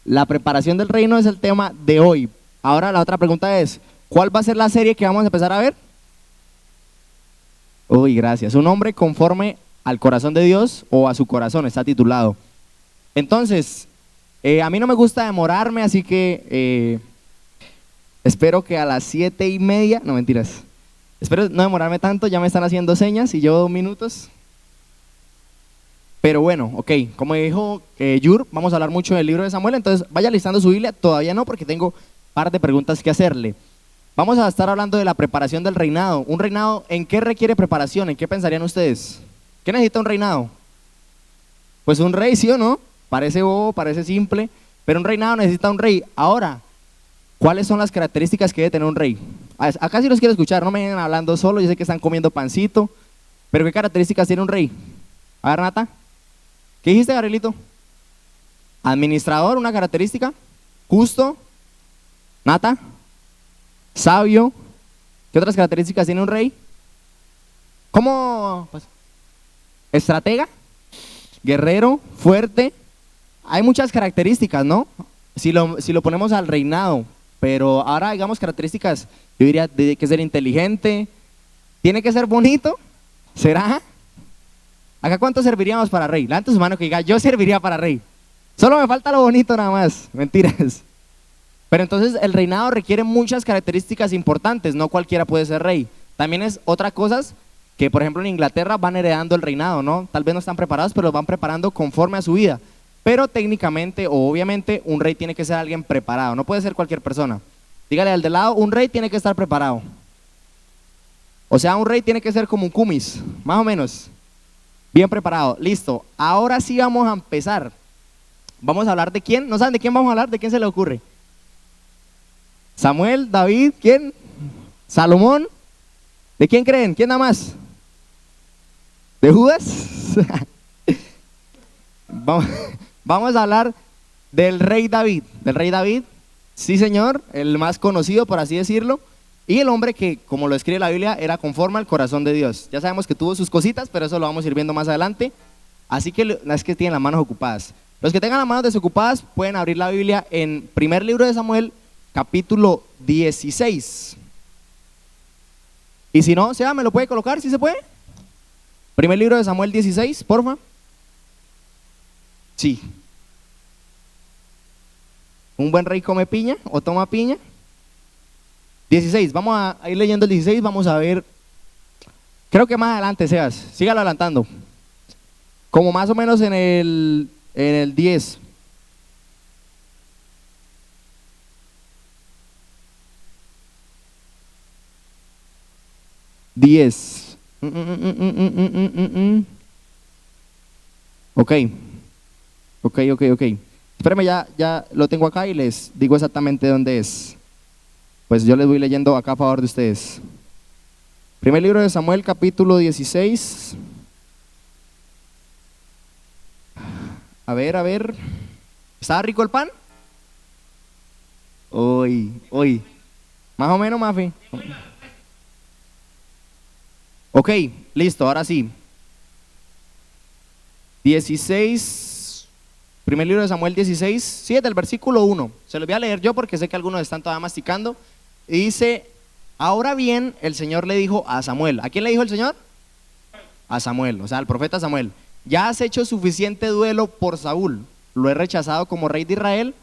La preparación del reino es el tema de hoy. Ahora la otra pregunta es, ¿cuál va a ser la serie que vamos a empezar a ver? Uy, gracias. Un hombre conforme al corazón de Dios o a su corazón, está titulado. Entonces, a mí no me gusta demorarme, así que espero que a las 7:30, no mentiras, espero no demorarme tanto, ya me están haciendo señas y llevo 2 minutos. Pero bueno, ok, como dijo Yur, vamos a hablar mucho del libro de Samuel, entonces vaya listando su Biblia, todavía no porque tengo un par de preguntas que hacerle. Vamos a estar hablando de la preparación del reinado. ¿Un reinado en qué requiere preparación? ¿En qué pensarían ustedes? ¿Qué necesita un reinado? Pues un rey, ¿sí o no? Parece bobo, parece simple, pero un reinado necesita un rey. Ahora, ¿cuáles son las características que debe tener un rey? Acá sí los quiero escuchar, no me vengan hablando solo, yo sé que están comiendo pancito, pero ¿qué características tiene un rey? A ver, Nata, ¿qué dijiste, Gabrielito? Administrador, una característica. Justo. Nata. Sabio. ¿Qué otras características tiene un rey? ¿Cómo? Pues, estratega. Guerrero, fuerte. Hay muchas características, ¿no? Si lo ponemos al reinado, pero ahora digamos características, yo diría, tiene que ser inteligente, tiene que ser bonito, ¿será? ¿Acá cuánto serviríamos para rey? Levanta su mano que diga, yo serviría para rey. Solo me falta lo bonito nada más, mentiras. Pero entonces el reinado requiere muchas características importantes, no cualquiera puede ser rey. También es otras cosas que, por ejemplo, en Inglaterra van heredando el reinado, ¿no? Tal vez no están preparados, pero lo van preparando conforme a su vida. Pero técnicamente o obviamente un rey tiene que ser alguien preparado, no puede ser cualquier persona. Dígale al de lado, un rey tiene que estar preparado. O sea, un rey tiene que ser como un cumis, más o menos. Bien preparado, listo. Ahora sí vamos a empezar. Vamos a hablar de quién, ¿no saben de quién vamos a hablar? ¿De quién se le ocurre? Samuel, David, ¿quién? Salomón. ¿De quién creen? ¿Quién nada más? ¿De Judas? Vamos a hablar del rey David. Del rey David, sí señor, el más conocido por así decirlo. Y el hombre que, como lo escribe la Biblia, era conforme al corazón de Dios. Ya sabemos que tuvo sus cositas, pero eso lo vamos a ir viendo más adelante. Así que es que tienen las manos ocupadas. Los que tengan las manos desocupadas pueden abrir la Biblia en primer libro de Samuel, capítulo 16. Y si no, Seba, ¿me lo puede colocar? ¿Sí se puede? Primer libro de Samuel 16, porfa. Sí. ¿Un buen rey come piña o toma piña? 16, vamos a ir leyendo el 16, vamos a ver, creo que más adelante, Sebas, sígalo adelantando, como más o menos en el 10. Ok, ok. Espérenme, ya lo tengo acá y les digo exactamente dónde es. Pues yo les voy leyendo acá a favor de ustedes. Primer libro de Samuel, capítulo 16. A ver. ¿Estaba rico el pan? Hoy. Más o menos, Mafi. Ok, listo, ahora sí. 16, primer libro de Samuel 16, sí, del versículo 1. Se los voy a leer yo porque sé que algunos están todavía masticando. Y dice, ahora bien, el Señor le dijo a Samuel. ¿A quién le dijo el Señor? A Samuel, o sea, al profeta Samuel. Ya has hecho suficiente duelo por Saúl. Lo he rechazado como rey de Israel.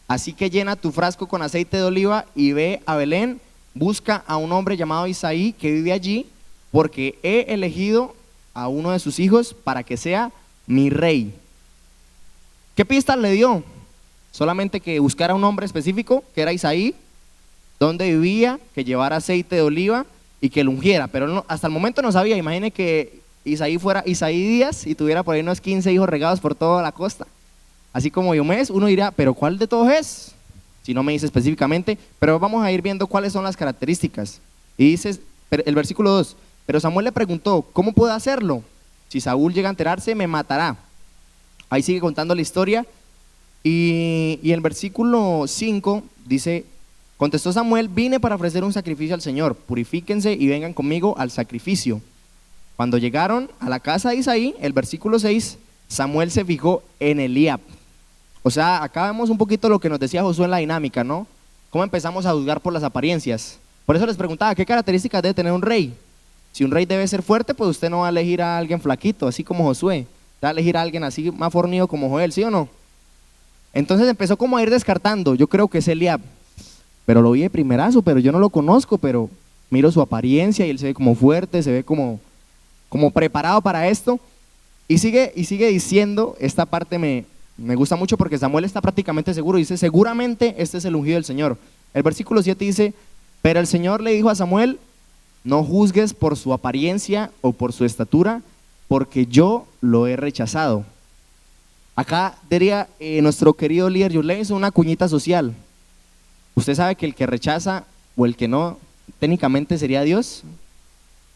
Así que llena tu frasco con aceite de oliva y ve a Belén. Busca a un hombre llamado Isaí que vive allí, porque he elegido a uno de sus hijos para que sea mi rey. ¿Qué pistas le dio? Solamente que buscara un hombre específico, que era Isaí, donde vivía, que llevara aceite de oliva y que lo ungiera, pero no, hasta el momento no sabía. Imagine que Isaí fuera Isaí Díaz y tuviera por ahí unos 15 hijos regados por toda la costa, así como Diomedes. Uno dirá, pero ¿cuál de todos es? Si no me dice específicamente, pero vamos a ir viendo cuáles son las características. Y dice el versículo 2, pero Samuel le preguntó, ¿cómo puedo hacerlo? Si Saúl llega a enterarse, me matará. Ahí sigue contando la historia. Y el versículo 5 dice, contestó Samuel, vine para ofrecer un sacrificio al Señor, purifíquense y vengan conmigo al sacrificio. Cuando llegaron a la casa de Isaí, el versículo 6, Samuel se fijó en Eliab. O sea, acá vemos un poquito lo que nos decía Josué en la dinámica, ¿no? Cómo empezamos a juzgar por las apariencias. Por eso les preguntaba, ¿qué características debe tener un rey? Si un rey debe ser fuerte, pues usted no va a elegir a alguien flaquito, así como Josué. Va a elegir a alguien así más fornido como Joel, ¿sí o no? Entonces empezó como a ir descartando. Yo creo que es Eliab, pero lo vi de primerazo, pero yo no lo conozco, pero miro su apariencia y él se ve como fuerte, se ve como preparado para esto. Y sigue diciendo, esta parte me gusta mucho porque Samuel está prácticamente seguro, dice, seguramente este es el ungido del Señor. El versículo 7 dice, pero el Señor le dijo a Samuel, no juzgues por su apariencia o por su estatura, porque yo lo he rechazado. Acá diría nuestro querido líder Yuley, hizo una cuñita social. Usted sabe que el que rechaza o el que no, técnicamente sería Dios.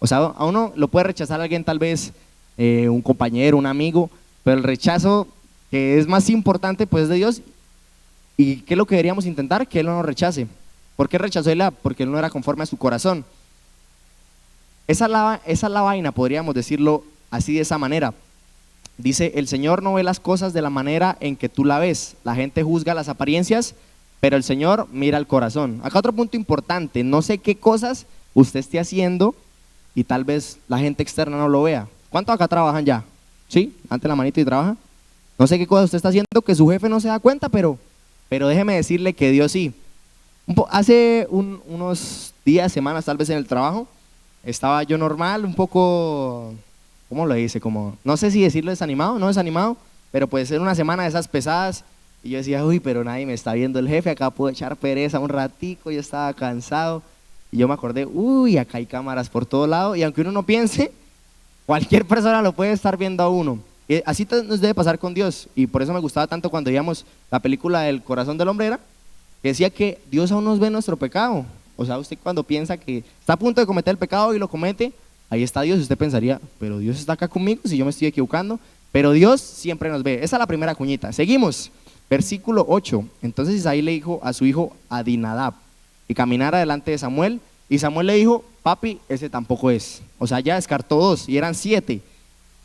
O sea, a uno lo puede rechazar alguien tal vez, un compañero, un amigo, pero el rechazo que es más importante pues es de Dios. ¿Y qué es lo que deberíamos intentar? Que Él no nos rechace. ¿Por qué rechazó Eliab? Porque Él no era conforme a su corazón. Esa es la vaina, podríamos decirlo así de esa manera. Dice, el Señor no ve las cosas de la manera en que tú la ves. La gente juzga las apariencias, pero el Señor mira el corazón. Acá otro punto importante, no sé qué cosas usted esté haciendo y tal vez la gente externa no lo vea. ¿Cuántos acá trabajan ya? ¿Sí? Ante la manita y trabaja. No sé qué cosas usted está haciendo que su jefe no se da cuenta, pero déjeme decirle que Dios sí. Hace unos días, semanas tal vez en el trabajo, estaba yo normal, un poco, ¿cómo lo dice? Como, no sé si decirlo desanimado, no desanimado, pero puede ser una semana de esas pesadas. Y yo decía, uy, pero nadie me está viendo el jefe, acá puedo echar pereza un ratico, yo estaba cansado. Y yo me acordé, uy, acá hay cámaras por todo lado, y aunque uno no piense, cualquier persona lo puede estar viendo a uno. Y así nos debe pasar con Dios, y por eso me gustaba tanto cuando veíamos la película del Corazón del Hombre, que decía que Dios aún nos ve nuestro pecado. O sea, usted cuando piensa que está a punto de cometer el pecado y lo comete, ahí está Dios, y usted pensaría, pero Dios está acá conmigo si yo me estoy equivocando, pero Dios siempre nos ve. Esa es la primera cuñita. Seguimos, versículo 8. Entonces Isaí le dijo a su hijo Adinadab y caminara delante de Samuel, y Samuel le dijo, papi, ese tampoco es. O sea, ya descartó 2 y eran 7.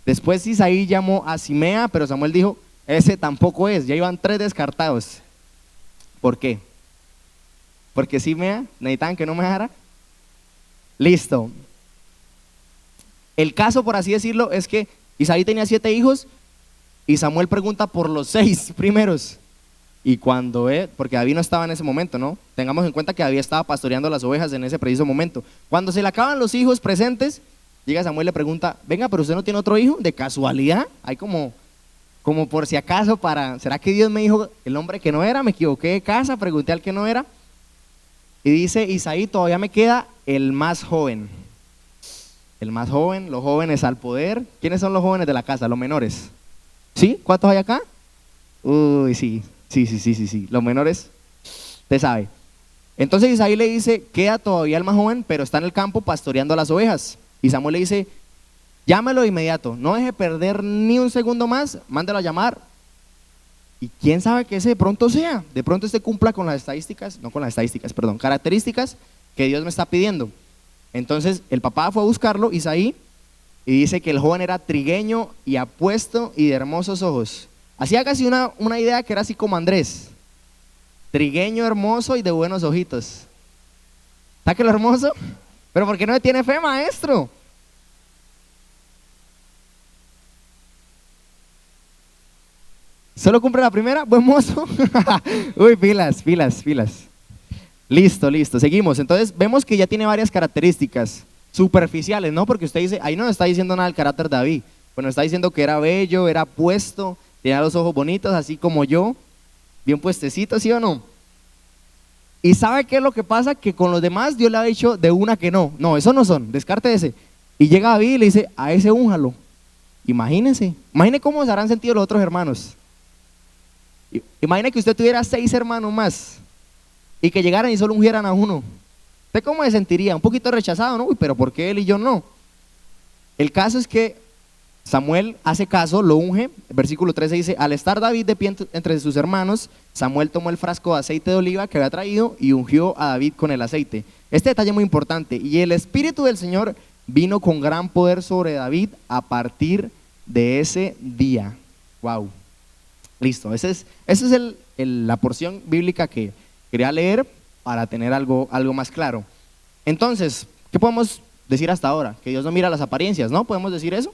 Después Isaí llamó a Simea, pero Samuel dijo, ese tampoco es. Ya iban 3 descartados. ¿Por qué? Porque Simea, necesitaban que no me dejara. Listo. El caso, por así decirlo, es que Isaí tenía 7 hijos y Samuel pregunta por los 6 primeros. Y cuando porque David no estaba en ese momento, ¿no? Tengamos en cuenta que David estaba pastoreando las ovejas en ese preciso momento. Cuando se le acaban los hijos presentes, llega Samuel y le pregunta, venga, pero usted no tiene otro hijo, de casualidad. Hay como por si acaso ¿será que Dios me dijo el nombre que no era? Me equivoqué de casa, pregunté al que no era. Y dice Isaí, todavía me queda el más joven. El más joven, los jóvenes al poder. ¿Quiénes son los jóvenes de la casa? Los menores. ¿Sí? ¿Cuántos hay acá? Uy, sí. Los menores, usted sabe. Entonces Isaí le dice, queda todavía el más joven, pero está en el campo pastoreando las ovejas. Y Samuel le dice, llámelo de inmediato, no deje perder ni un segundo más, mándelo a llamar. Y quién sabe que ese de pronto sea, de pronto este cumpla con las características que Dios me está pidiendo. Entonces el papá fue a buscarlo, Isaí, y dice que el joven era trigueño y apuesto y de hermosos ojos. Hacía casi una idea que era así como Andrés, trigueño, hermoso y de buenos ojitos. ¿Está que lo hermoso? Pero ¿por qué no le tiene fe, maestro? ¿Solo cumple la primera? Buen mozo. Uy, pilas. Listo, seguimos. Entonces vemos que ya tiene varias características superficiales, ¿no? Porque usted dice, ahí no está diciendo nada del carácter de David. Bueno, está diciendo que era bello, era puesto, tenía los ojos bonitos, así como yo, bien puestecitos, ¿sí o no? Y ¿sabe qué es lo que pasa? Que con los demás Dios le ha dicho de una que no, esos no son, descarte ese. Y llega David y le dice, a ese únjalo. Imagínense cómo se habrán sentido los otros hermanos. Imagine que usted tuviera 6 hermanos más y que llegaran y solo ungieran a uno. ¿Usted cómo se sentiría? Un poquito rechazado, ¿no? Uy, pero ¿por qué él y yo no? El caso es que Samuel hace caso, lo unge. El versículo 13 dice, al estar David de pie entre sus hermanos, Samuel tomó el frasco de aceite de oliva que había traído y ungió a David con el aceite. Este detalle es muy importante. Y el Espíritu del Señor vino con gran poder sobre David a partir de ese día. Wow. Listo, esa es la porción bíblica que quería leer para tener algo más claro. Entonces, ¿qué podemos decir hasta ahora? Que Dios no mira las apariencias, ¿no? ¿Podemos decir eso?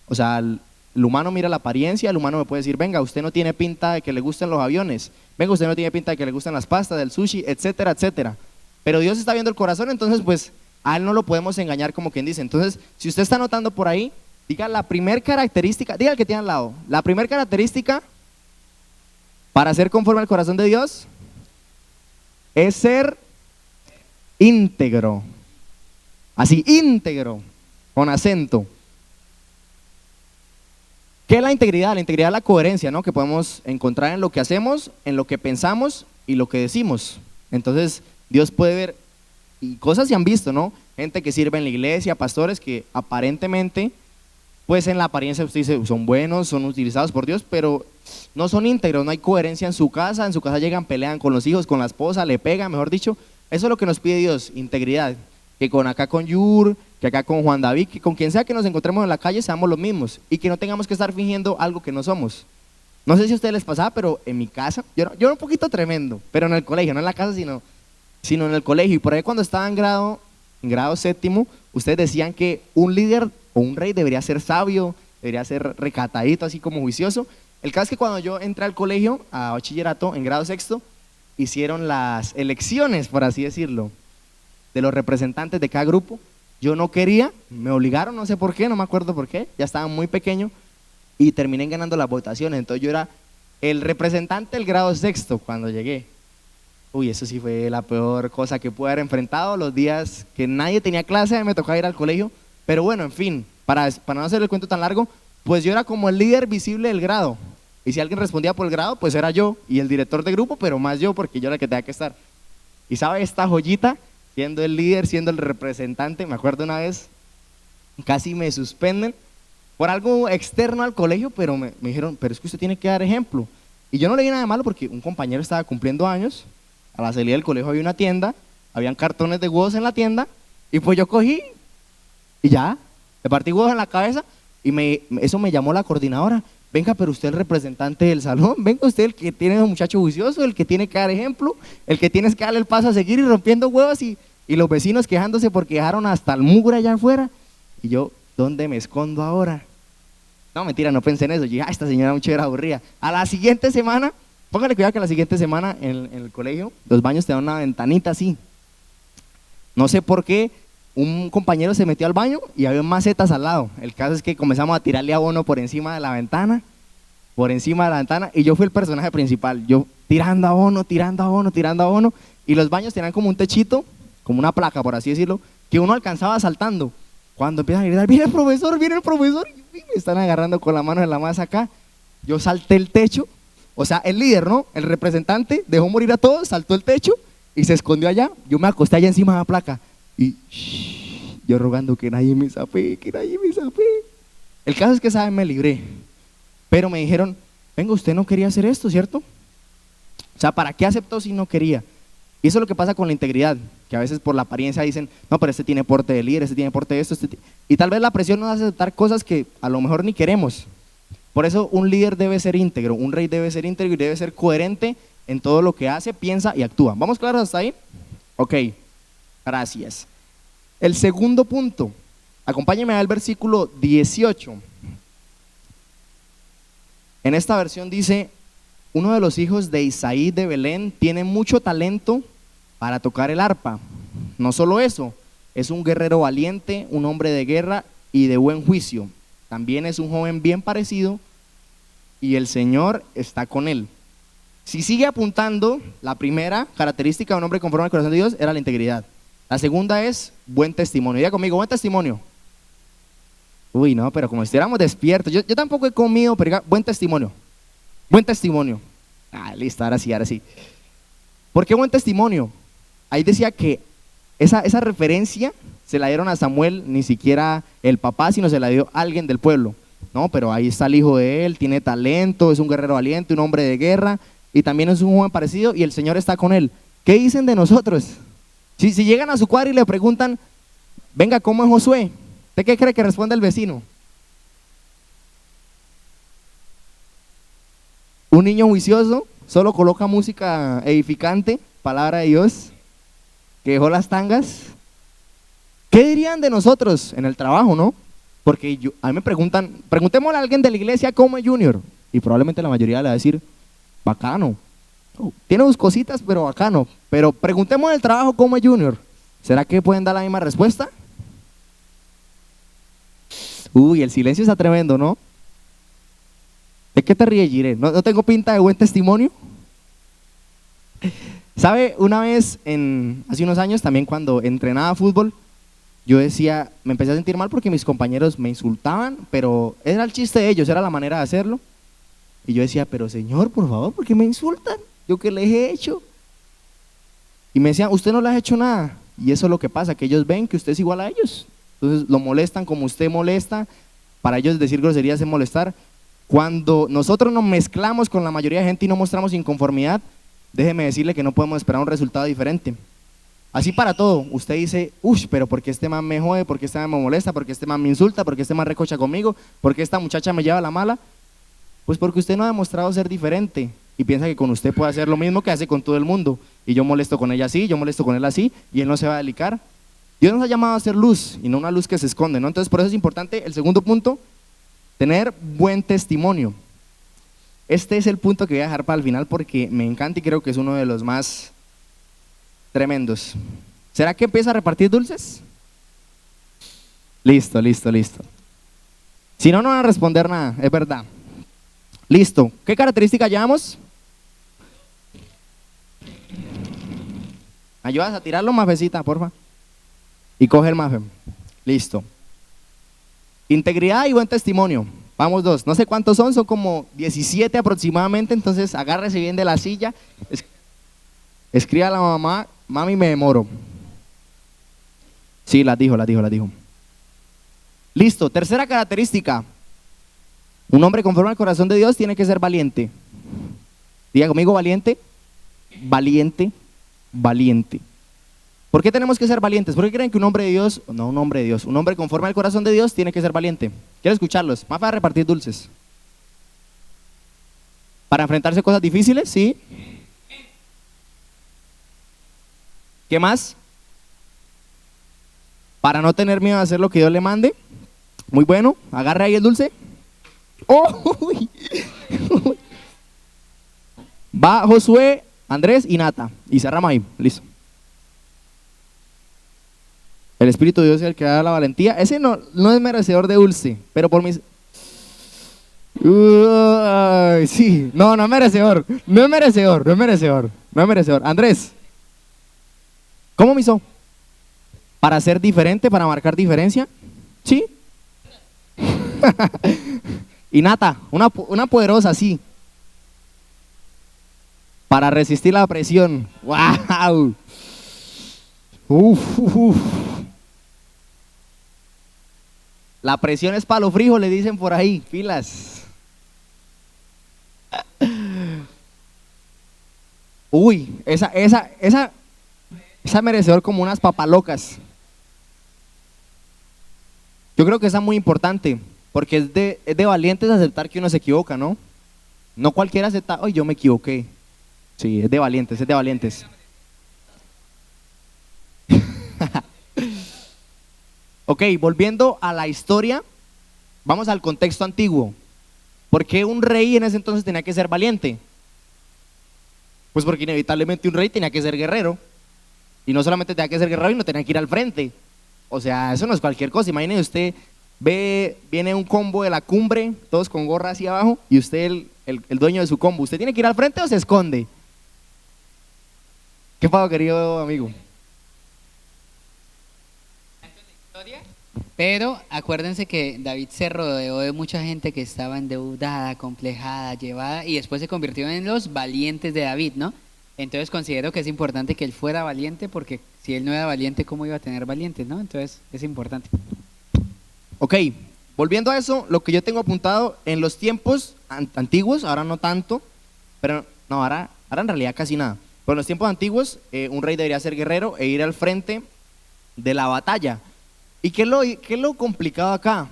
O sea, el humano mira la apariencia, el humano me puede decir, venga, usted no tiene pinta de que le gusten los aviones, venga, usted no tiene pinta de que le gusten las pastas, del sushi, etcétera, etcétera. Pero Dios está viendo el corazón, entonces pues a Él no lo podemos engañar como quien dice. Entonces, si usted está notando por ahí, diga la primer característica, diga el que tiene al lado, la primer característica para ser conforme al corazón de Dios es ser íntegro, así, íntegro, con acento. ¿Qué es la integridad? La integridad es la coherencia, ¿no? Que podemos encontrar en lo que hacemos, en lo que pensamos y lo que decimos. Entonces, Dios puede ver, y cosas se han visto, ¿no? Gente que sirve en la iglesia, pastores que aparentemente, pues en la apariencia usted dice, son buenos, son utilizados por Dios, pero no son íntegros, no hay coherencia en su casa llegan, pelean con los hijos, con la esposa, le pegan, mejor dicho. Eso es lo que nos pide Dios, integridad. Que con Yur, que acá con Juan David, que con quien sea que nos encontremos en la calle seamos los mismos y que no tengamos que estar fingiendo algo que no somos. No sé si a ustedes les pasaba, pero en mi casa, yo era un poquito tremendo, pero en el colegio, no en la casa, sino en el colegio. Y por ahí cuando estaba en grado séptimo, ustedes decían que un líder o un rey debería ser sabio, debería ser recatadito, así como juicioso. El caso es que cuando yo entré al colegio, a bachillerato, en grado sexto, hicieron las elecciones, por así decirlo, de los representantes de cada grupo. Yo no quería, me obligaron, no sé por qué, no me acuerdo por qué, ya estaba muy pequeño y terminé ganando las votaciones. Entonces yo era el representante del grado sexto cuando llegué. Uy, eso sí fue la peor cosa que pude haber enfrentado. Los días que nadie tenía clase me tocaba ir al colegio, pero bueno, en fin, para no hacer el cuento tan largo, pues yo era como el líder visible del grado. Y si alguien respondía por el grado, pues era yo y el director de grupo, pero más yo porque yo era el que tenía que estar. Y sabe, esta joyita, siendo el líder, siendo el representante, me acuerdo una vez, casi me suspenden por algo externo al colegio, pero me dijeron, pero es que usted tiene que dar ejemplo. Y yo no le di nada de malo porque un compañero estaba cumpliendo años, a la salida del colegio había una tienda, habían cartones de huevos en la tienda, y pues yo cogí y ya, le partí huevos en la cabeza y eso me llamó la coordinadora. Venga, pero usted es el representante del salón, venga usted el que tiene un muchacho juicioso, el que tiene que dar ejemplo, el que tienes que darle el paso a seguir y rompiendo huevos y los vecinos quejándose porque dejaron hasta el mugre allá afuera. Y yo, ¿dónde me escondo ahora? No, mentira, no pensé en eso. Yo dije, esta señora mucho era aburrida. A la siguiente semana, póngale cuidado que la siguiente semana en el colegio, los baños te dan una ventanita así. No sé por qué, un compañero se metió al baño y había macetas al lado. El caso es que comenzamos a tirarle abono por encima de la ventana, y yo fui el personaje principal. Yo tirando abono, y los baños tenían como un techito, como una placa, por así decirlo, que uno alcanzaba saltando. Cuando empiezan a gritar, viene el profesor, y me están agarrando con la mano en la masa acá. Yo salté el techo, o sea, el líder, ¿no? El representante dejó morir a todos, saltó el techo y se escondió allá. Yo me acosté allá encima de la placa y yo rogando que nadie me sape. El caso es que, ¿saben? Me libré, pero me dijeron, venga, usted no quería hacer esto, ¿cierto? O sea, ¿para qué aceptó si no quería? Y eso es lo que pasa con la integridad, que a veces por la apariencia dicen, no, pero este tiene porte de líder, este tiene porte de esto, y tal vez la presión nos hace aceptar cosas que a lo mejor ni queremos. Por eso un líder debe ser íntegro, un rey debe ser íntegro y debe ser coherente en todo lo que hace, piensa y actúa. ¿Vamos claros hasta ahí? Ok, gracias. El segundo punto, acompáñenme al versículo 18. En esta versión dice, uno de los hijos de Isaí de Belén tiene mucho talento para tocar el arpa. No solo eso, es un guerrero valiente, un hombre de guerra y de buen juicio. También es un joven bien parecido y el Señor está con él. Si sigue apuntando, la primera característica de un hombre conforme al corazón de Dios era la integridad. La segunda es buen testimonio. Diga conmigo, buen testimonio. Uy, no, pero como si estuviéramos despiertos. Yo tampoco he comido, pero diga, buen testimonio. Buen testimonio. Ah, listo, ahora sí. ¿Por qué buen testimonio? Ahí decía que esa referencia se la dieron a Samuel, ni siquiera el papá, sino se la dio alguien del pueblo. No, pero ahí está el hijo de él, tiene talento, es un guerrero valiente, un hombre de guerra, y también es un joven parecido, y el Señor está con él. ¿Qué dicen de nosotros? Si llegan a su cuadra y le preguntan, venga, ¿cómo es Josué? ¿Usted qué cree que responde el vecino? Un niño juicioso solo coloca música edificante, palabra de Dios, que dejó las tangas. ¿Qué dirían de nosotros en el trabajo, no? Porque a mí me preguntan, preguntémosle a alguien de la iglesia cómo es Junior, y probablemente la mayoría le va a decir, bacano. Tiene sus cositas, pero bacano. Pero preguntemos en el trabajo cómo es Junior. ¿Será que pueden dar la misma respuesta? Uy, el silencio está tremendo, ¿no? ¿De qué te ríes, Jiré? ¿No tengo pinta de buen testimonio? ¿Sabe? Una vez, hace unos años, también cuando entrenaba fútbol, yo decía, me empecé a sentir mal porque mis compañeros me insultaban, pero era el chiste de ellos, era la manera de hacerlo. Y yo decía, pero señor, por favor, ¿por qué me insultan? ¿Yo qué les he hecho? Y me decían, usted no le ha hecho nada. Y eso es lo que pasa, que ellos ven que usted es igual a ellos. Entonces lo molestan como usted molesta. Para ellos decir groserías es molestar. Cuando nosotros nos mezclamos con la mayoría de gente y no mostramos inconformidad, déjeme decirle que no podemos esperar un resultado diferente. Así para todo, usted dice, uff, pero ¿por qué este man me jode? ¿Por qué este man me molesta? ¿Por qué este man me insulta? ¿Por qué este man recocha conmigo? ¿Por qué esta muchacha me lleva la mala? Pues porque usted no ha demostrado ser diferente y piensa que con usted puede hacer lo mismo que hace con todo el mundo. Y yo molesto con ella así, yo molesto con él así, y él no se va a delicar. Dios nos ha llamado a ser luz y no una luz que se esconde, ¿no? Entonces por eso es importante, el segundo punto, tener buen testimonio. Este es el punto que voy a dejar para el final porque me encanta y creo que es uno de los más tremendos. ¿Será que empieza a repartir dulces? Listo, listo, listo. Si no, no van a responder nada, es verdad. Listo. ¿Qué características llevamos? ¿Ayudas a tirarlo, mafecita, porfa? Y coge el mafe. Listo. Integridad y buen testimonio. Vamos dos. No sé cuántos son como 17 aproximadamente, entonces agárrese bien de la silla. Escriba a la mamá, mami, me demoro. Sí, las dijo. Listo. Tercera característica. Un hombre conforme al corazón de Dios tiene que ser valiente. Diga conmigo, valiente. Valiente, valiente. ¿Por qué tenemos que ser valientes? ¿Por qué creen que un hombre de Dios, no un hombre de Dios, un hombre conforme al corazón de Dios tiene que ser valiente? Quiero escucharlos. Más para repartir dulces. ¿Para enfrentarse a cosas difíciles? Sí. ¿Qué más? Para no tener miedo a hacer lo que Dios le mande. Muy bueno. Agarre ahí el dulce. ¡Oh! Va Josué, Andrés y Nata. Y cerramos ahí. Listo. El Espíritu de Dios es el que da la valentía. Ese no es merecedor de dulce, pero por mis... sí, no es merecedor. No es merecedor. Andrés, ¿cómo me hizo? ¿Para ser diferente, para marcar diferencia? Sí. Y Nata, una poderosa, sí. Para resistir la presión. ¡Wow! Uf. La presión es palo frijo, le dicen por ahí, filas. Uy, esa merecedor como unas papalocas. Yo creo que esa es muy importante, porque es de valientes aceptar que uno se equivoca, ¿no? No cualquiera acepta, ay, yo me equivoqué. Sí, es de valientes. Ok, volviendo a la historia, vamos al contexto antiguo. ¿Por qué un rey en ese entonces tenía que ser valiente? Pues porque inevitablemente un rey tenía que ser guerrero. Y no solamente tenía que ser guerrero, no tenía que ir al frente. O sea, eso no es cualquier cosa. Imagínese usted, viene un combo de la cumbre, todos con gorra hacia abajo, y usted el dueño de su combo. ¿Usted tiene que ir al frente o se esconde? ¿Qué pasó, querido amigo? Pero acuérdense que David se rodeó de mucha gente que estaba endeudada, complejada, llevada, y después se convirtió en los valientes de David, ¿no? Entonces considero que es importante que él fuera valiente, porque si él no era valiente, ¿cómo iba a tener valientes, no? Entonces es importante. Ok, volviendo a eso, lo que yo tengo apuntado en los tiempos antiguos, ahora no tanto, pero no, ahora en realidad casi nada. Pero en los tiempos antiguos, un rey debería ser guerrero e ir al frente de la batalla. ¿Y qué es lo complicado acá?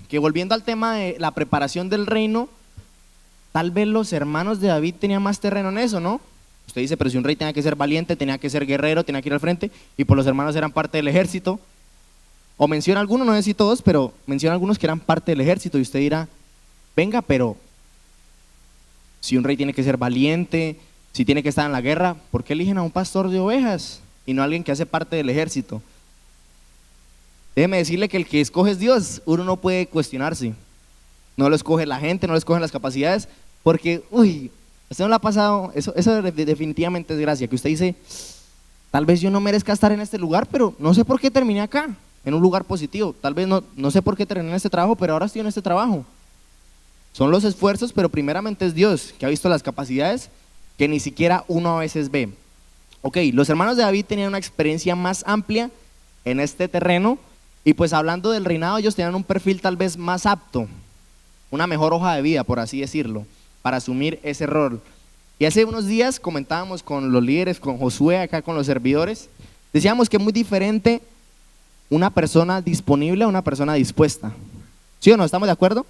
Que volviendo al tema de la preparación del reino, tal vez los hermanos de David tenían más terreno en eso, ¿no? Usted dice, pero si un rey tenía que ser valiente, tenía que ser guerrero, tenía que ir al frente, y pues los hermanos eran parte del ejército. O menciona algunos, no sé si todos, pero menciona algunos que eran parte del ejército, y usted dirá, venga, pero si un rey tiene que ser valiente, si tiene que estar en la guerra, ¿por qué eligen a un pastor de ovejas y no a alguien que hace parte del ejército? Déjeme decirle que el que escoge es Dios, uno no puede cuestionarse. No lo escoge la gente, no lo escogen las capacidades, porque, uy, a usted no le ha pasado, eso definitivamente es gracia, que usted dice, tal vez yo no merezca estar en este lugar, pero no sé por qué terminé acá, en un lugar positivo. Tal vez no sé por qué terminé en este trabajo, pero ahora estoy en este trabajo. Son los esfuerzos, pero primeramente es Dios, que ha visto las capacidades que ni siquiera uno a veces ve. Ok, los hermanos de David tenían una experiencia más amplia en este terreno, y pues hablando del reinado, ellos tenían un perfil tal vez más apto, una mejor hoja de vida, por así decirlo, para asumir ese rol. Y hace unos días comentábamos con los líderes, con Josué, acá con los servidores, decíamos que es muy diferente una persona disponible a una persona dispuesta. ¿Sí o no? ¿Estamos de acuerdo?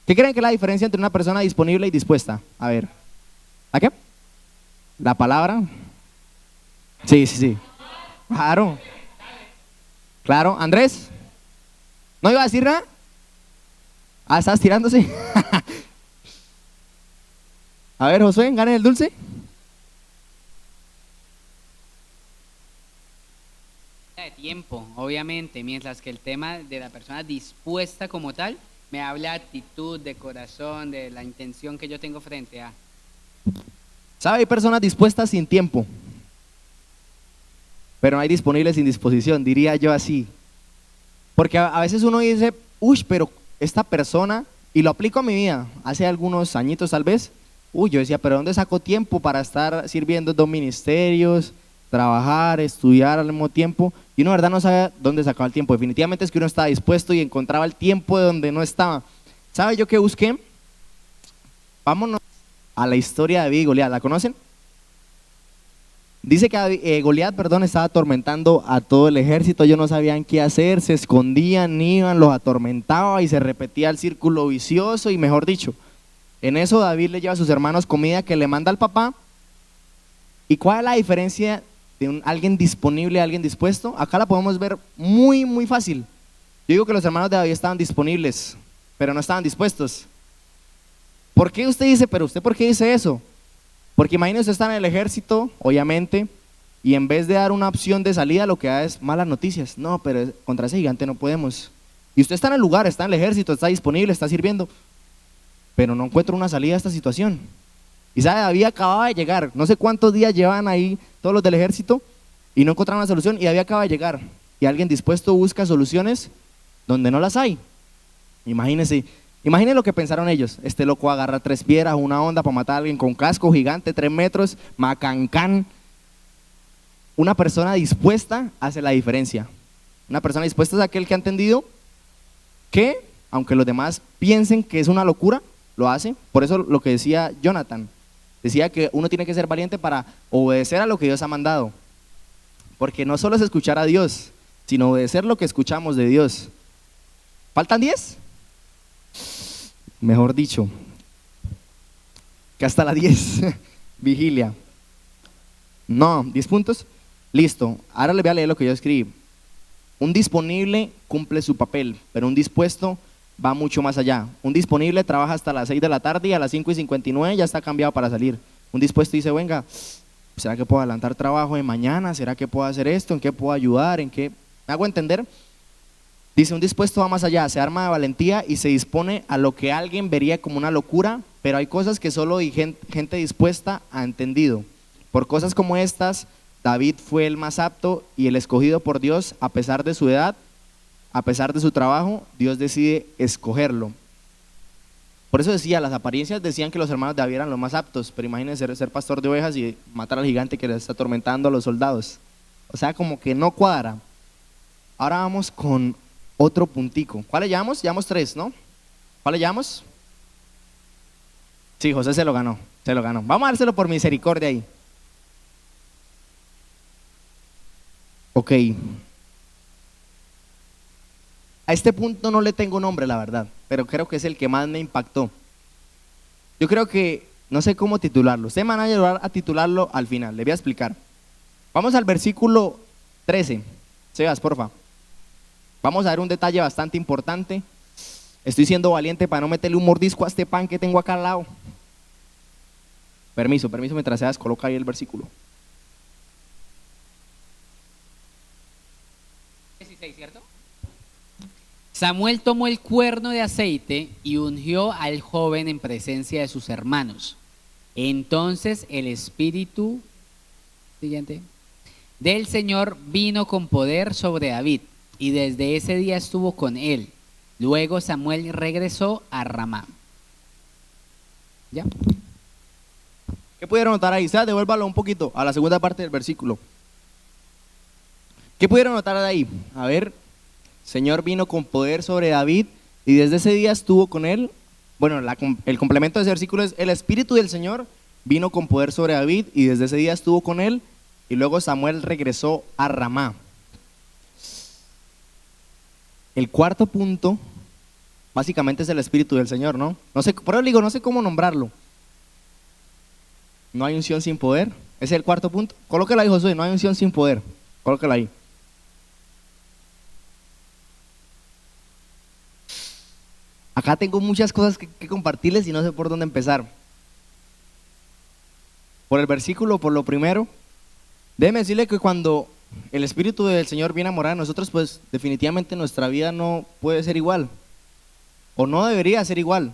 ¿Qué creen que es la diferencia entre una persona disponible y dispuesta? A ver, ¿a qué? ¿La palabra? Sí. Claro. Claro, Andrés, ¿no iba a decir nada? Ah, ¿estás tirándose? A ver, Josué, ¿gane el dulce? De tiempo, obviamente, mientras que el tema de la persona dispuesta como tal me habla de actitud, de corazón, de la intención que yo tengo frente a. ¿Sabe? Hay personas dispuestas sin tiempo, pero no hay disponibles sin disposición, diría yo así. Porque a veces uno dice, uy, pero esta persona, y lo aplico a mi vida, hace algunos añitos tal vez, yo decía, pero ¿dónde saco tiempo para estar sirviendo en dos ministerios, trabajar, estudiar al mismo tiempo? Y uno, verdad, no sabe dónde sacaba el tiempo. Definitivamente es que uno estaba dispuesto y encontraba el tiempo de donde no estaba. ¿Sabe yo qué busqué? Vámonos a la historia de David y Goliat. ¿La conocen? Dice que Goliat, estaba atormentando a todo el ejército. Ellos no sabían qué hacer, se escondían, iban, los atormentaba y se repetía el círculo vicioso. Y mejor dicho, en eso David le lleva a sus hermanos comida que le manda al papá. ¿Y cuál es la diferencia de alguien disponible a alguien dispuesto? Acá la podemos ver muy, muy fácil. Yo digo que los hermanos de David estaban disponibles, pero no estaban dispuestos. ¿Por qué usted dice, pero usted por qué dice eso? Porque imagínese, usted está en el ejército, obviamente, y en vez de dar una opción de salida, lo que da es malas noticias. No, pero contra ese gigante no podemos. Y usted está en el lugar, está en el ejército, está disponible, está sirviendo, pero no encuentra una salida a esta situación. Y sabe, David acababa de llegar, no sé cuántos días llevan ahí todos los del ejército, y no encontraron una solución, y David acaba de llegar. Y alguien dispuesto busca soluciones donde no las hay. Imagínese lo que pensaron ellos. Este loco agarra 3 piedras, una onda para matar a alguien con casco gigante, 3 metros, macancán. Una persona dispuesta hace la diferencia. Una persona dispuesta es aquel que ha entendido que, aunque los demás piensen que es una locura, lo hace. Por eso lo que decía Jonathan, decía que uno tiene que ser valiente para obedecer a lo que Dios ha mandado. Porque no solo es escuchar a Dios, sino obedecer lo que escuchamos de Dios. ¿Faltan 10? Mejor dicho, que hasta la 10, vigilia. No, 10 puntos. Listo, ahora les voy a leer lo que yo escribí. Un disponible cumple su papel, pero un dispuesto va mucho más allá. Un disponible trabaja hasta las 6 de la tarde y a las 5:59 ya está cambiado para salir. Un dispuesto dice, venga, ¿será que puedo adelantar trabajo de mañana? ¿Será que puedo hacer esto? ¿En qué puedo ayudar? ¿En qué? ¿Me hago entender? Dice, un dispuesto va más allá, se arma de valentía y se dispone a lo que alguien vería como una locura, pero hay cosas que solo gente dispuesta ha entendido. Por cosas como estas, David fue el más apto y el escogido por Dios, a pesar de su edad, a pesar de su trabajo, Dios decide escogerlo. Por eso decía, las apariencias decían que los hermanos de David eran los más aptos, pero imagínense ser pastor de ovejas y matar al gigante que les está atormentando a los soldados. O sea, como que no cuadra. Ahora vamos con otro puntico. ¿Cuál le llamamos? Llevamos 3, ¿no? ¿Cuál le llamamos? Sí, José se lo ganó. Vamos a dárselo por misericordia ahí. Ok. A este punto no le tengo nombre, la verdad, pero creo que es el que más me impactó. Yo creo que, no sé cómo titularlo. Ustedes me van a ayudar a titularlo al final, les voy a explicar. Vamos al versículo 13. Sebas, porfa. Vamos a ver un detalle bastante importante. Estoy siendo valiente para no meterle un mordisco a este pan que tengo acá al lado. Permiso, mientras Sebas coloca ahí el versículo. 16, ¿cierto? Samuel tomó el cuerno de aceite y ungió al joven en presencia de sus hermanos. Entonces el espíritu siguiente del Señor vino con poder sobre David, y desde ese día estuvo con él. Luego Samuel regresó a Ramá. ¿Ya? ¿Qué pudieron notar ahí? O sea, devuélvalo un poquito a la segunda parte del versículo. ¿Qué pudieron notar de ahí? A ver, Señor vino con poder sobre David y desde ese día estuvo con él. Bueno, el complemento de ese versículo es: el Espíritu del Señor vino con poder sobre David y desde ese día estuvo con él. Y luego Samuel regresó a Ramá. El cuarto punto, básicamente, es el Espíritu del Señor, ¿no? No sé, por eso digo, no sé cómo nombrarlo. No hay unción sin poder. Ese es el cuarto punto. Colóquelo ahí, Josué, no hay unción sin poder. Colóquelo ahí. Acá tengo muchas cosas que compartirles y no sé por dónde empezar. Por el versículo, por lo primero, déjeme decirle que cuando el Espíritu del Señor viene a morar en nosotros, pues definitivamente nuestra vida no puede ser igual. O no debería ser igual.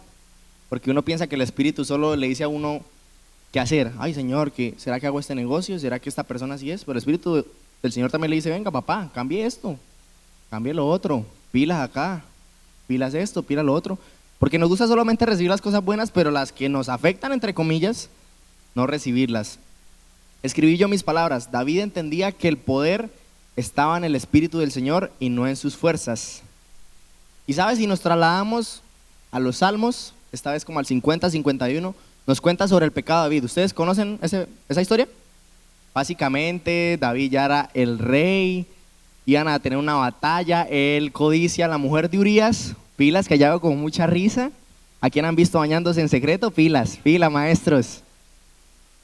Porque uno piensa que el Espíritu solo le dice a uno qué hacer. Ay, Señor, ¿será que hago este negocio? ¿Será que esta persona así es? Pero el Espíritu del Señor también le dice: venga, papá, cambie esto, cambie lo otro, pilas acá, pilas esto, pilas lo otro. Porque nos gusta solamente recibir las cosas buenas, pero las que nos afectan, entre comillas, no recibirlas. Escribí yo mis palabras. David entendía que el poder estaba en el Espíritu del Señor y no en sus fuerzas. Y sabes, si nos trasladamos a los Salmos, esta vez como al 50, 51, nos cuenta sobre el pecado de David. ¿Ustedes conocen esa historia? Básicamente, David ya era el rey, iban a tener una batalla, él codicia a la mujer de Urías, pilas, que ya veo con mucha risa. ¿A quién han visto bañándose en secreto? Pilas, maestros.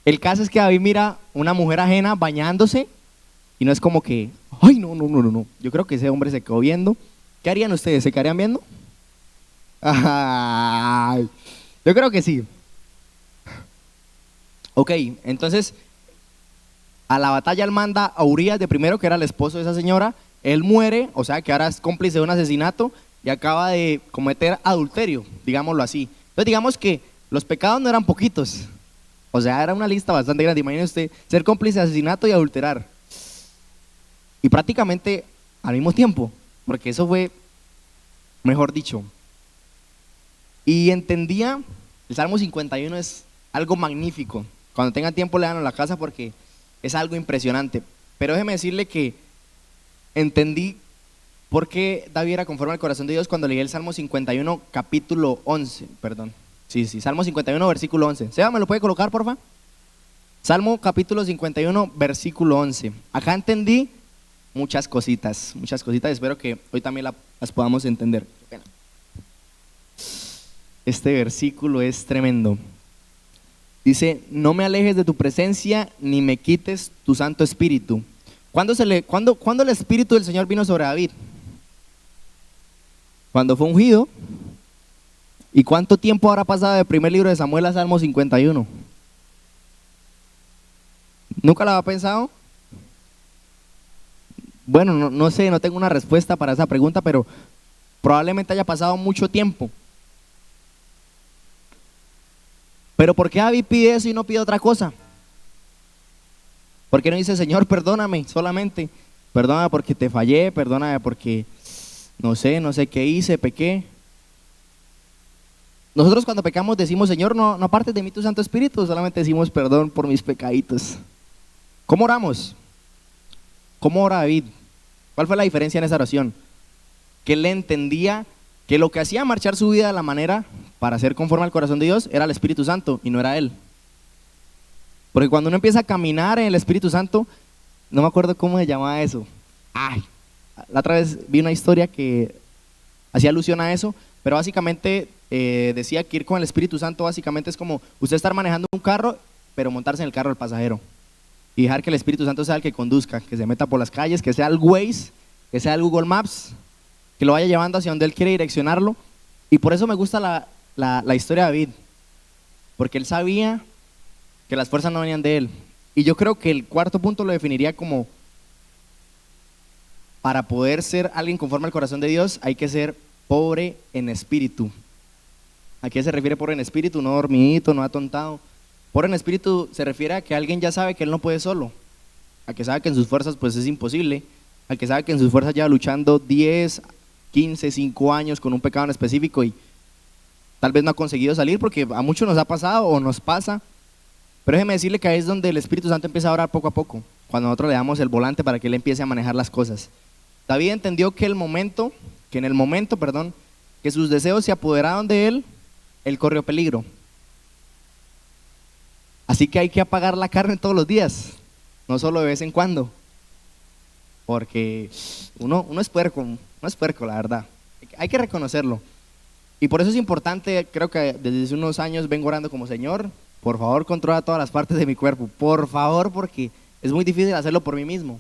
El caso es que David mira una mujer ajena bañándose y no es como que, ay, no. Yo creo que ese hombre se quedó viendo. ¿Qué harían ustedes? ¿Se quedarían viendo? Ay, yo creo que sí. Ok, entonces a la batalla él manda a Urías de primero, que era el esposo de esa señora. Él muere, o sea que ahora es cómplice de un asesinato y acaba de cometer adulterio, digámoslo así. Entonces digamos que los pecados no eran poquitos, o sea, era una lista bastante grande. Imagínese usted ser cómplice de asesinato y adulterar, y prácticamente al mismo tiempo, porque eso fue, mejor dicho. Y entendía, el Salmo 51 es algo magnífico. Cuando tengan tiempo lean a la casa porque es algo impresionante. Pero déjeme decirle que entendí por qué David era conforme al corazón de Dios cuando leí el Salmo 51, capítulo 11, perdón. Sí, Salmo 51, versículo 11. Seba, ¿me lo puede colocar, porfa? Salmo capítulo 51, versículo 11. Acá entendí muchas cositas, espero que hoy también las podamos entender. Este versículo es tremendo. Dice: no me alejes de tu presencia, ni me quites tu Santo Espíritu. ¿Cuándo el Espíritu del Señor vino sobre David? Cuando fue ungido. ¿Y cuánto tiempo habrá pasado del primer libro de Samuel a Salmo 51? ¿Nunca lo había pensado? Bueno, no sé, no tengo una respuesta para esa pregunta, pero probablemente haya pasado mucho tiempo. Pero ¿por qué David pide eso y no pide otra cosa? ¿Por qué no dice: Señor, perdóname solamente? Perdóname porque te fallé, perdóname porque no sé qué hice, pequé. Nosotros cuando pecamos decimos: Señor, no apartes de mí tu Santo Espíritu, solamente decimos: perdón por mis pecaditos. ¿Cómo oramos? ¿Cómo ora David? ¿Cuál fue la diferencia en esa oración? Que él entendía que lo que hacía marchar su vida de la manera para ser conforme al corazón de Dios era el Espíritu Santo y no era él. Porque cuando uno empieza a caminar en el Espíritu Santo, no me acuerdo cómo se llamaba eso. Ay, la otra vez vi una historia que hacía alusión a eso, pero básicamente decía que ir con el Espíritu Santo básicamente es como usted estar manejando un carro, pero montarse en el carro del pasajero y dejar que el Espíritu Santo sea el que conduzca, que se meta por las calles, que sea el Waze, que sea el Google Maps, que lo vaya llevando hacia donde él quiere direccionarlo. Y por eso me gusta la historia de David, porque él sabía que las fuerzas no venían de él. Y yo creo que el cuarto punto lo definiría como: para poder ser alguien conforme al corazón de Dios hay que ser pobre en espíritu. ¿A qué se refiere pobre en espíritu? No dormidito, no atontado. Pobre en espíritu se refiere a que alguien ya sabe que él no puede solo, a que sabe que en sus fuerzas pues es imposible, a que sabe que en sus fuerzas lleva luchando 10, 15, 5 años con un pecado en específico y tal vez no ha conseguido salir, porque a muchos nos ha pasado o nos pasa. Pero déjeme decirle que ahí es donde el Espíritu Santo empieza a orar poco a poco, cuando nosotros le damos el volante para que él empiece a manejar las cosas. David entendió que en el momento, que sus deseos se apoderaron de él, él corrió peligro. Así que hay que apagar la carne todos los días, no solo de vez en cuando, porque uno es puerco, la verdad. Hay que reconocerlo. Y por eso es importante, creo que desde hace unos años vengo orando como: Señor, por favor, controla todas las partes de mi cuerpo, por favor, porque es muy difícil hacerlo por mí mismo.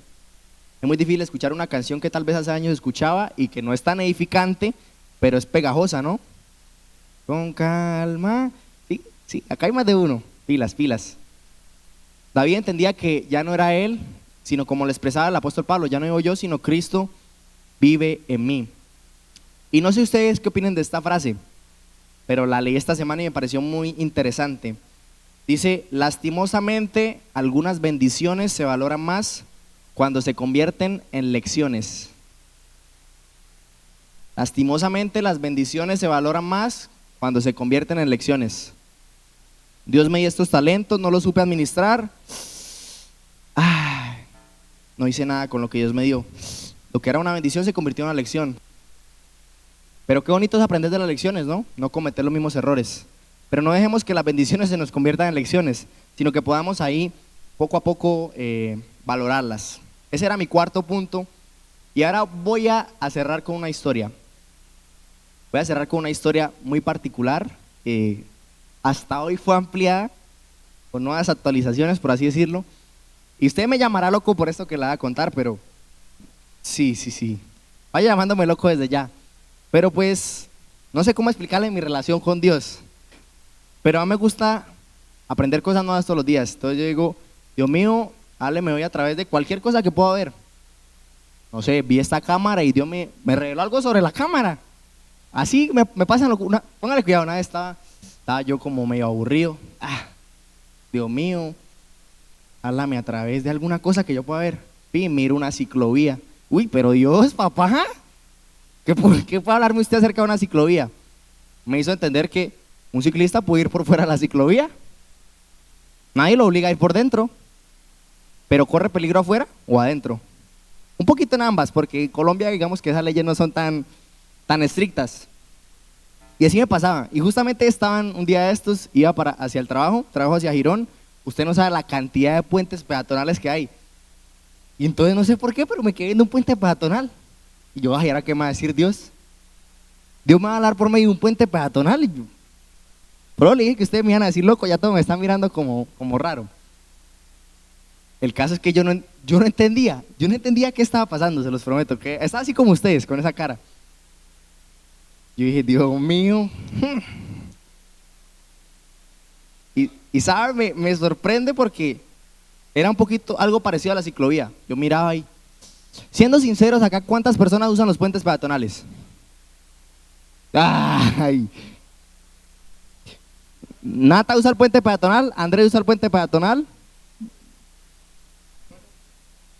Es muy difícil escuchar una canción que tal vez hace años escuchaba y que no es tan edificante, pero es pegajosa, ¿no? Con calma. Sí, acá hay más de uno. Pilas. David entendía que ya no era él, sino como le expresaba el apóstol Pablo: ya no vivo yo, sino Cristo vive en mí. Y no sé ustedes qué opinan de esta frase, pero la leí esta semana y me pareció muy interesante. Dice: lastimosamente, algunas bendiciones se valoran más cuando se convierten en lecciones. Lastimosamente, las bendiciones se valoran más cuando se convierten en lecciones. Dios me dio estos talentos, no los supe administrar. No hice nada con lo que Dios me dio. Lo que era una bendición se convirtió en una lección. Pero qué bonito es aprender de las lecciones, ¿no? No cometer los mismos errores. Pero no dejemos que las bendiciones se nos conviertan en lecciones, sino que podamos ahí poco a poco valorarlas. Ese era mi cuarto punto. Y ahora voy a cerrar con una historia. Voy a cerrar con una historia muy particular. Hasta hoy fue ampliada con nuevas actualizaciones, por así decirlo. Y usted me llamará loco por esto que le voy a contar, pero sí. Vaya llamándome loco desde ya. Pero pues, no sé cómo explicarle mi relación con Dios. Pero a mí me gusta aprender cosas nuevas todos los días. Entonces yo digo: Dios mío, hábleme hoy a través de cualquier cosa que pueda ver. No sé, vi esta cámara y Dios me reveló algo sobre la cámara. Así me pasan póngale cuidado, una vez estaba yo como medio aburrido. Dios mío, háblame a través de alguna cosa que yo pueda ver. Miro una ciclovía. Uy, pero Dios, papá, ¿qué puede hablarme usted acerca de una ciclovía? Me hizo entender que un ciclista puede ir por fuera de la ciclovía. Nadie lo obliga a ir por dentro, pero corre peligro afuera o adentro. Un poquito en ambas, porque en Colombia digamos que esas leyes no son tan estrictas. Y así me pasaba. Y justamente estaban un día de estos, iba hacia el trabajo hacia Girón. Usted no sabe la cantidad de puentes peatonales que hay. Y entonces no sé por qué, pero me quedé viendo un puente peatonal. Y yo: ¿y ahora qué me va a decir Dios? Dios me va a hablar por medio de un puente peatonal. Y yo, pero le dije que ustedes me iban a decir loco, ya todos me están mirando como raro. El caso es que yo no entendía qué estaba pasando, se los prometo, que estaba así como ustedes, con esa cara. Yo dije: Dios mío. Y sabe, me sorprende porque era un poquito algo parecido a la ciclovía. Yo miraba ahí. Siendo sinceros, acá, ¿cuántas personas usan los puentes peatonales? Ay. Nata usa el puente peatonal, Andrés usa el puente peatonal,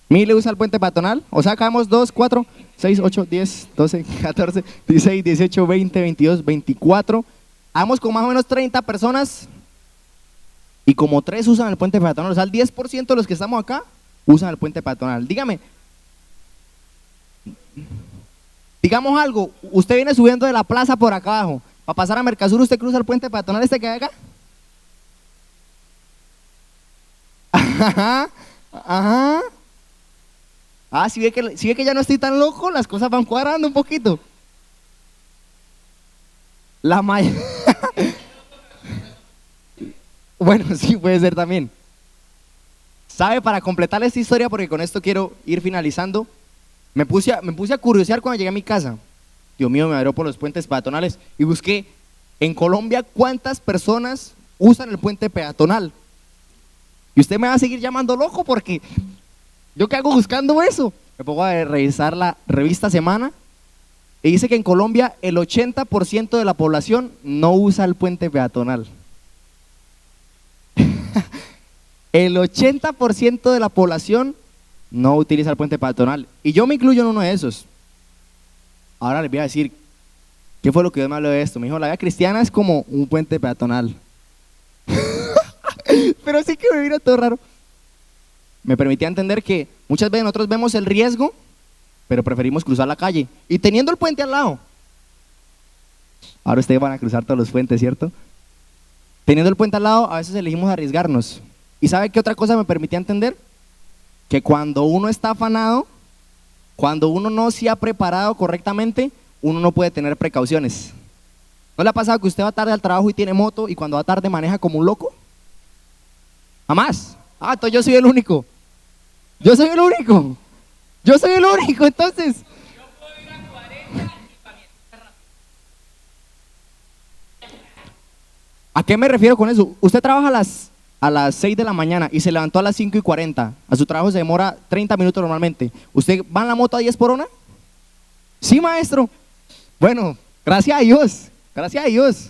Mile usa el puente peatonal. O sea, acabamos 2, 4, 6, 8, 10, 12, 14, 16, 18, 20, 22, 24. Vamos con más o menos 30 personas y como 3 usan el puente peatonal. O sea, el 10% de los que estamos acá usan el puente peatonal. Digamos algo, usted viene subiendo de la plaza por acá abajo, para pasar a Mercasur, ¿usted cruza el puente peatonal que hay acá? Ajá. Si ve que ya no estoy tan loco, las cosas van cuadrando un poquito. La may- Bueno, sí, puede ser también. ¿Sabe? Para completar esta historia, porque con esto quiero ir finalizando, me puse a curiosear cuando llegué a mi casa. Dios mío, me abrió por los puentes peatonales y busqué en Colombia cuántas personas usan el puente peatonal. Y usted me va a seguir llamando loco porque ¿yo qué hago buscando eso? Me pongo a revisar la revista Semana y dice que en Colombia el 80% de la población no usa el puente peatonal. El 80% de la población no utiliza el puente peatonal. Y yo me incluyo en uno de esos. Ahora les voy a decir qué fue lo que Dios me habló de esto. Me dijo, la vida cristiana es como un puente peatonal. Pero sí que me mira todo raro. Me permitía entender que muchas veces nosotros vemos el riesgo, pero preferimos cruzar la calle. Y teniendo el puente al lado. Ahora ustedes van a cruzar todos los puentes, ¿cierto? Teniendo el puente al lado, a veces elegimos arriesgarnos. ¿Y sabe qué otra cosa me permitía entender? Que cuando uno está afanado, cuando uno no se ha preparado correctamente, uno no puede tener precauciones. ¿No le ha pasado que usted va tarde al trabajo y tiene moto y cuando va tarde maneja como un loco? Jamás. Ah, entonces yo soy el único. Yo soy el único. Yo soy el único, entonces. ¿A qué me refiero con eso? Usted trabaja a las 6 de la mañana y se levantó a las 5:40. A su trabajo se demora 30 minutos normalmente. ¿Usted va en la moto a 10 por hora? Sí, maestro. Bueno, gracias a Dios. Gracias a Dios.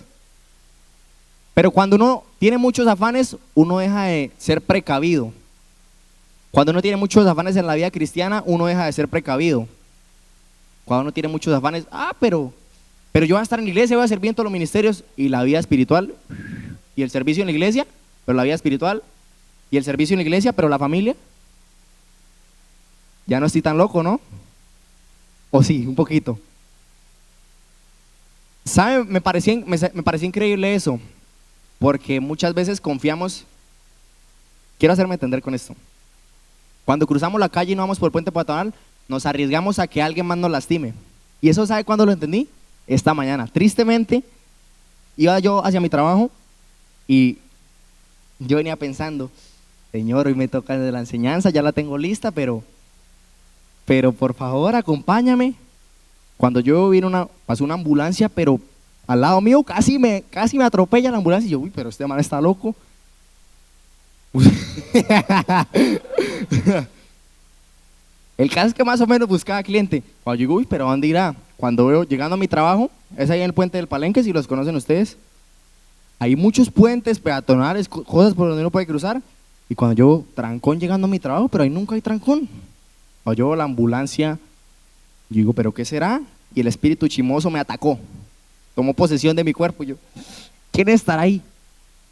Pero cuando uno tiene muchos afanes, uno deja de ser precavido. Cuando uno tiene muchos afanes en la vida cristiana, uno deja de ser precavido. Cuando uno tiene muchos afanes, pero yo voy a estar en la iglesia, voy a servir en todos los ministerios y la vida espiritual y el servicio en la iglesia, pero la vida espiritual y el servicio en la iglesia, pero la familia. Ya no estoy tan loco, ¿no? O sí, un poquito. ¿Sabe? Me parecía increíble eso, porque muchas veces confiamos, quiero hacerme entender con esto. Cuando cruzamos la calle y no vamos por el puente peatonal, nos arriesgamos a que alguien más nos lastime. ¿Y eso sabe cuándo lo entendí? Esta mañana. Tristemente, iba yo hacia mi trabajo y yo venía pensando, Señor, hoy me toca de la enseñanza, ya la tengo lista, pero por favor acompáñame. Cuando yo vi pasó una ambulancia, pero al lado mío casi me atropella la ambulancia y yo, uy, pero este man está loco. El caso es que más o menos buscaba cliente. Cuando yo digo, uy, pero ¿dónde irá? Cuando veo llegando a mi trabajo, es ahí en el puente del Palenque, si los conocen ustedes. Hay muchos puentes peatonales, cosas por donde uno puede cruzar. Y cuando yo trancón llegando a mi trabajo, pero ahí nunca hay trancón. Cuando yo veo la ambulancia, yo digo, ¿pero qué será? Y el espíritu chimoso me atacó. Tomó posesión de mi cuerpo. Yo, ¿quién estará ahí?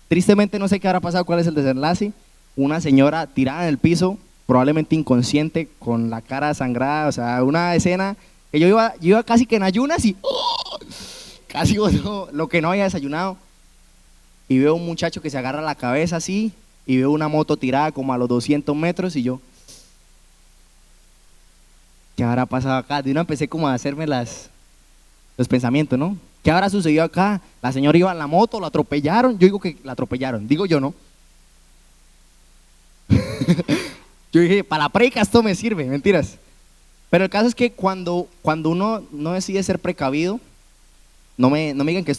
Tristemente no sé qué habrá pasado, cuál es el desenlace. Una señora tirada en el piso, probablemente inconsciente, con la cara sangrada, o sea, una escena que yo iba casi que en ayunas y casi lo que no había desayunado. Y veo un muchacho que se agarra la cabeza así, y veo una moto tirada como a los 200 metros, y yo, ¿qué habrá pasado acá? De una empecé como a hacerme los pensamientos, ¿no? ¿Qué habrá sucedido acá? La señora iba en la moto, la atropellaron. Yo digo que la atropellaron, digo yo, ¿no? Yo dije, para la predica esto me sirve, mentiras. Pero el caso es que cuando uno no decide ser precavido, no me digan que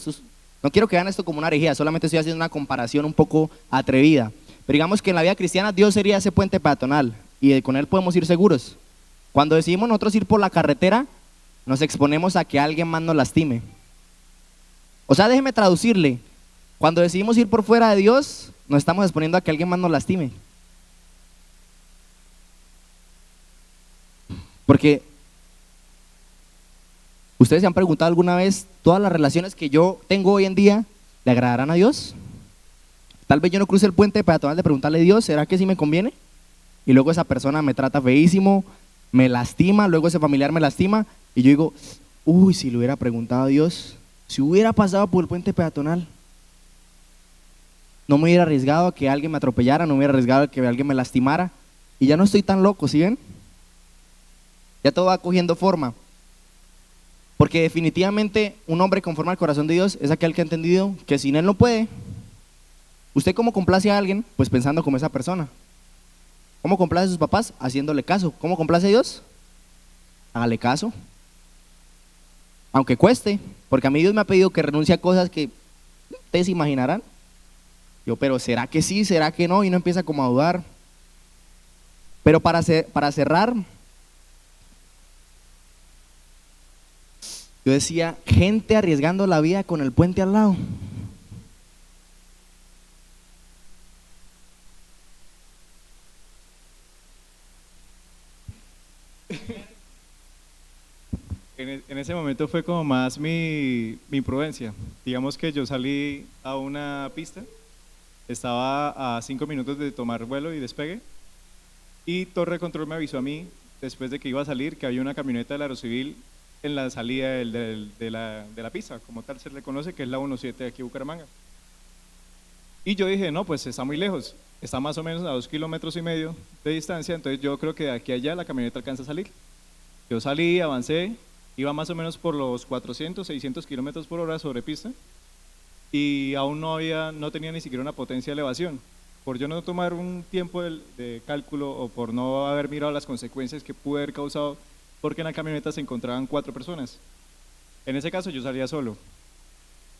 no quiero que vean esto como una herejía, solamente estoy haciendo una comparación un poco atrevida. Pero digamos que en la vida cristiana Dios sería ese puente peatonal y con él podemos ir seguros. Cuando decidimos nosotros ir por la carretera, nos exponemos a que alguien más nos lastime. O sea, déjeme traducirle. Cuando decidimos ir por fuera de Dios, nos estamos exponiendo a que alguien más nos lastime. Porque ustedes se han preguntado alguna vez, ¿todas las relaciones que yo tengo hoy en día le agradarán a Dios? Tal vez yo no cruce el puente peatonal de preguntarle a Dios, ¿será que sí me conviene? Y luego esa persona me trata feísimo, me lastima, luego ese familiar me lastima y yo digo, uy, si le hubiera preguntado a Dios, si hubiera pasado por el puente peatonal, no me hubiera arriesgado a que alguien me atropellara, no me hubiera arriesgado a que alguien me lastimara y ya no estoy tan loco, ¿sí ven? Ya todo va cogiendo forma. Porque definitivamente un hombre conforme al corazón de Dios es aquel que ha entendido que sin Él no puede. ¿Usted cómo complace a alguien? Pues pensando como esa persona. ¿Cómo complace a sus papás? Haciéndole caso. ¿Cómo complace a Dios? Hágale caso. Aunque cueste, porque a mí Dios me ha pedido que renuncie a cosas que ustedes se imaginarán. Yo, pero ¿será que sí? ¿Será que no? Y uno empieza como a dudar. Pero para cerrar, yo decía, gente arriesgando la vida con el puente al lado. En ese momento fue como más mi imprudencia. Digamos que yo salí a una pista, estaba a 5 minutos de tomar vuelo y despegue, y Torre de Control me avisó a mí, después de que iba a salir, que había una camioneta del Aerocivil en la salida de la pista, como tal se le conoce, que es la 17 de aquí Bucaramanga. Y yo dije, no, pues está muy lejos, está más o menos a 2,5 kilómetros de distancia, entonces yo creo que de aquí a allá la camioneta alcanza a salir. Yo salí, avancé, iba más o menos por los 400, 600 kilómetros por hora sobre pista, y aún no tenía ni siquiera una potencia de elevación. Por yo no tomar un tiempo de cálculo o por no haber mirado las consecuencias que pude haber causado, porque en la camioneta se encontraban 4 personas. En ese caso yo salía solo,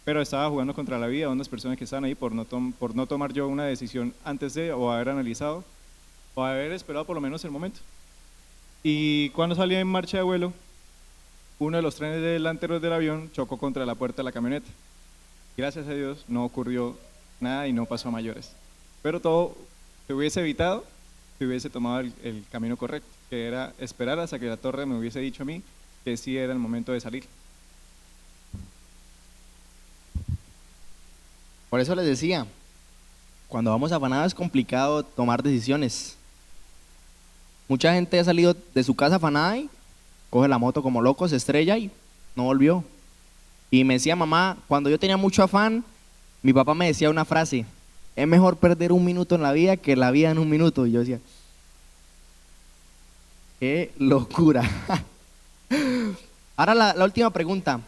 pero estaba jugando contra la vida de unas personas que estaban ahí por no tomar yo una decisión antes de, o haber analizado, o haber esperado por lo menos el momento. Y cuando salí en marcha de vuelo, uno de los trenes delanteros del avión chocó contra la puerta de la camioneta. Gracias a Dios no ocurrió nada y no pasó a mayores. Pero todo se hubiese evitado si hubiese tomado el camino correcto, que era esperar hasta que la torre me hubiese dicho a mí que sí era el momento de salir. Por eso les decía, cuando vamos afanados es complicado tomar decisiones. Mucha gente ha salido de su casa afanada y coge la moto como loco, se estrella y no volvió. Y me decía mamá, cuando yo tenía mucho afán, mi papá me decía una frase: es mejor perder 1 minuto en la vida que la vida en 1 minuto. Y yo decía, qué locura. Ahora la última pregunta.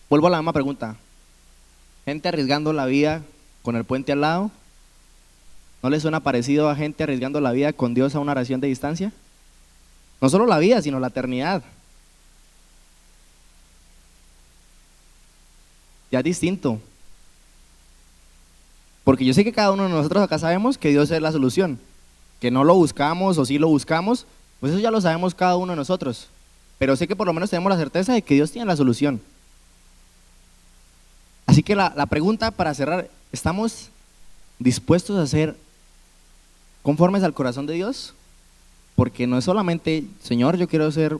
Vuelvo a la misma pregunta. Gente arriesgando la vida con el puente al lado. ¿No les suena parecido a gente arriesgando la vida con Dios a una oración de distancia? No solo la vida, sino la eternidad. Ya es distinto. Porque yo sé que cada uno de nosotros acá sabemos que Dios es la solución. Que no lo buscamos o sí lo buscamos, pues eso ya lo sabemos cada uno de nosotros. Pero sé que por lo menos tenemos la certeza de que Dios tiene la solución. Así que la pregunta para cerrar, ¿estamos dispuestos a ser conformes al corazón de Dios? Porque no es solamente, Señor, yo quiero ser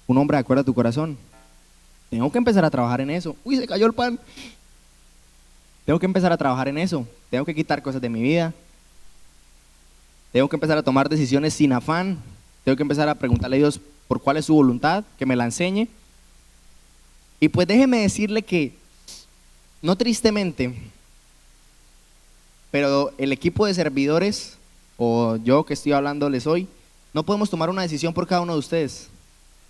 un hombre de acuerdo a tu corazón. Tengo que empezar a trabajar en eso. Uy, se cayó el pan. Tengo que empezar a trabajar en eso. Tengo que quitar cosas de mi vida. Tengo que empezar a tomar decisiones sin afán. Tengo que empezar a preguntarle a Dios por cuál es su voluntad, que me la enseñe. Y pues déjeme decirle que, no tristemente, pero el equipo de servidores, o yo que estoy hablándoles hoy, no podemos tomar una decisión por cada uno de ustedes.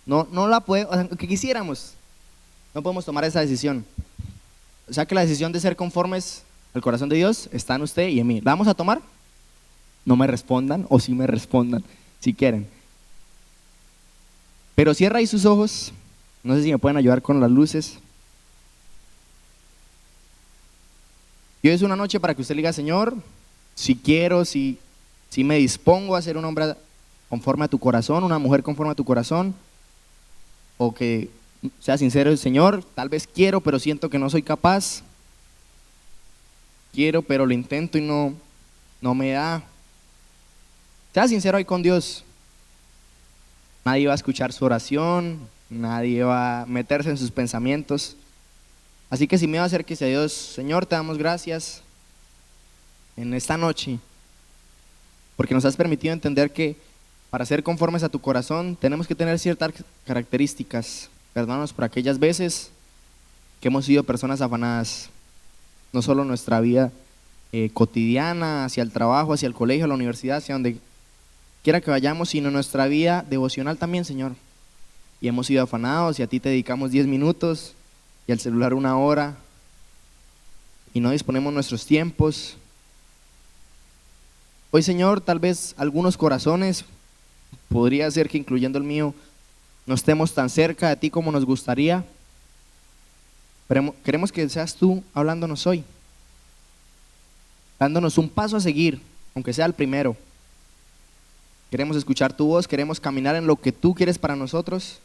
No la podemos, o sea, que quisiéramos, no podemos tomar esa decisión. O sea que la decisión de ser conformes al corazón de Dios está en usted y en mí. ¿La vamos a tomar? No me respondan, o sí me respondan, si quieren. Pero cierra ahí sus ojos. No sé si me pueden ayudar con las luces. Y hoy es una noche para que usted le diga, Señor, si quiero, si me dispongo a ser un hombre conforme a tu corazón, una mujer conforme a tu corazón, o que sea sincero, Señor, tal vez quiero, pero siento que no soy capaz. Quiero, pero lo intento y no me da. Sea sincero ahí con Dios. Nadie va a escuchar su oración, nadie va a meterse en sus pensamientos. Así que sin miedo, acérquese a Dios. Señor, te damos gracias en esta noche, porque nos has permitido entender que para ser conformes a tu corazón tenemos que tener ciertas características. Perdónanos por aquellas veces que hemos sido personas afanadas, no solo en nuestra vida cotidiana, hacia el trabajo, hacia el colegio, a la universidad, hacia donde quiera que vayamos, sino en nuestra vida devocional también, Señor. y hemos sido afanados y a ti te dedicamos 10 minutos y al celular 1 hora y no disponemos nuestros tiempos. Hoy, Señor, tal vez algunos corazones, podría ser que incluyendo el mío, no estemos tan cerca de ti como nos gustaría. Pero queremos que seas tú hablándonos hoy, dándonos un paso a seguir, aunque sea el primero. Queremos escuchar tu voz, queremos caminar en lo que tú quieres para nosotros.